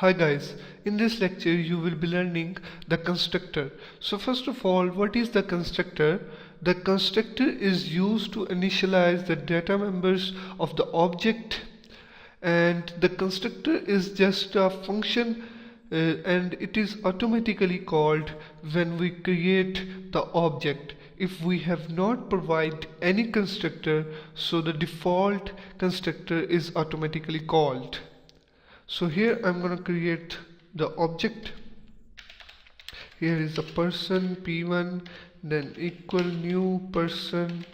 Hi guys, in this lecture you will be learning the constructor. So first of all, what is the constructor? The constructor is used to initialize the data members of the object, and the constructor is just a function and it is automatically called when we create the object. If we have not provided any constructor, so the default constructor is automatically called. So here I'm going to create the object. Here is the person p1, then equal new person,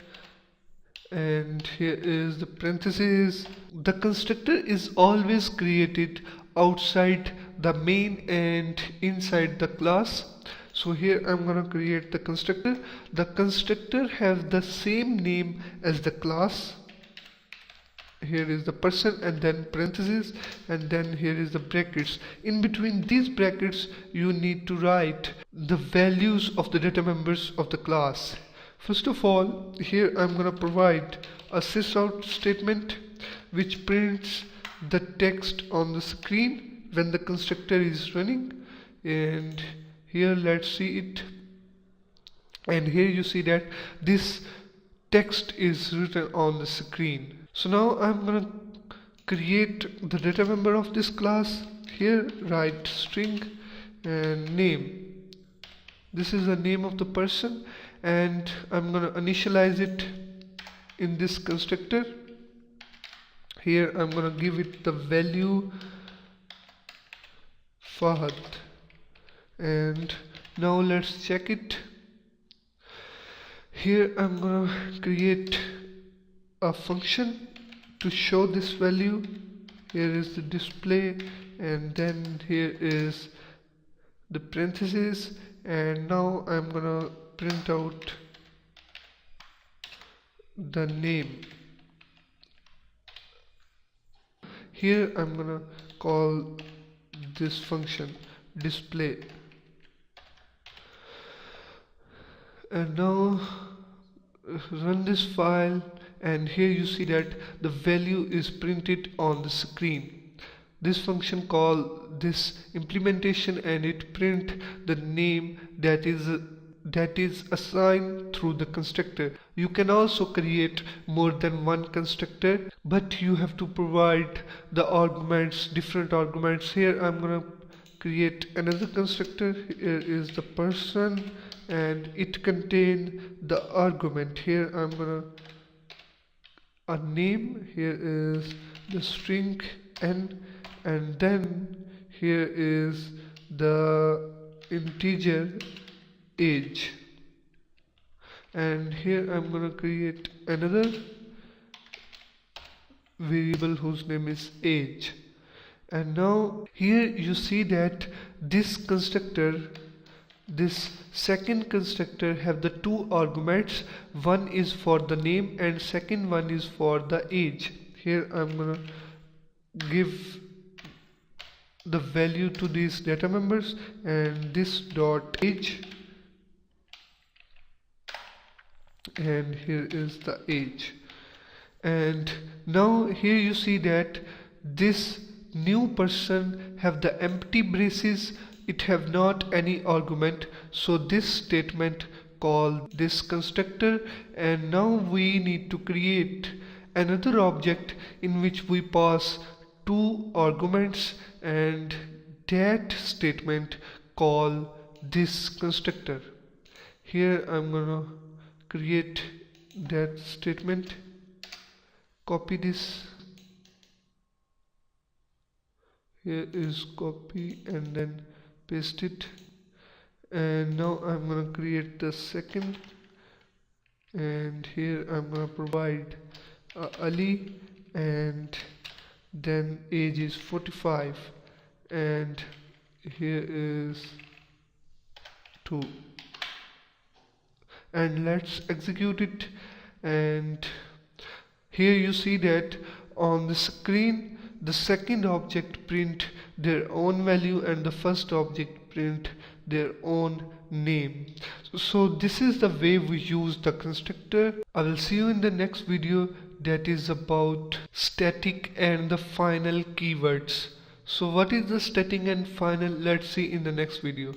and here is the parentheses. The constructor is always created outside the main and inside the class. So here I'm going to create the constructor. The constructor has the same name as the class. Here is the person and then parentheses, and then here is the brackets. In between these brackets you need to write the values of the data members of the class. First of all, here I'm going to provide a sysout statement which prints the text on the screen when the constructor is running, and here let's see it. And here you see that this text is written on the screen. So now I'm going to create the data member of this class. Here write string and name. This is the name of the person, and I'm going to initialize it in this constructor. Here I'm going to give it the value Fahad, and now let's check it. Here I'm going to create a function to show this value. Here is the display, and then here is the parentheses, and now I'm gonna print out the name. Here I'm gonna call this function display, and now run this file, and here you see that the value is printed on the screen. This function call this implementation, and it print the name that is assigned through the constructor. You can also create more than one constructor, but you have to provide the arguments, different arguments. Here I'm gonna create another constructor. Here is the person, and it contain the argument. Here I'm gonna a name. Here is the string n, and then here is the integer age, and here I'm gonna create another variable whose name is age. And now here you see that this constructor, this second constructor, have the two arguments. One is for the name and second one is for the age. Here I'm gonna give the value to these data members, and this dot age, and here is the age. And now here you see that this new person have the empty braces. It have not any argument, so this statement call this constructor. And now we need to create another object in which we pass two arguments, and that statement call this constructor. Here I'm gonna create that statement, copy this. Here is copy and then paste it, and now I'm gonna create the second, and here I'm gonna provide Ali, and then age is 45, and here is 2, and let's execute it. And here you see that on the screen the second object print their own value and the first object print their own name. So this is the way we use the constructor. I will see you in the next video that is about static and the final keywords. So what is the starting and final? Let's see in the next video.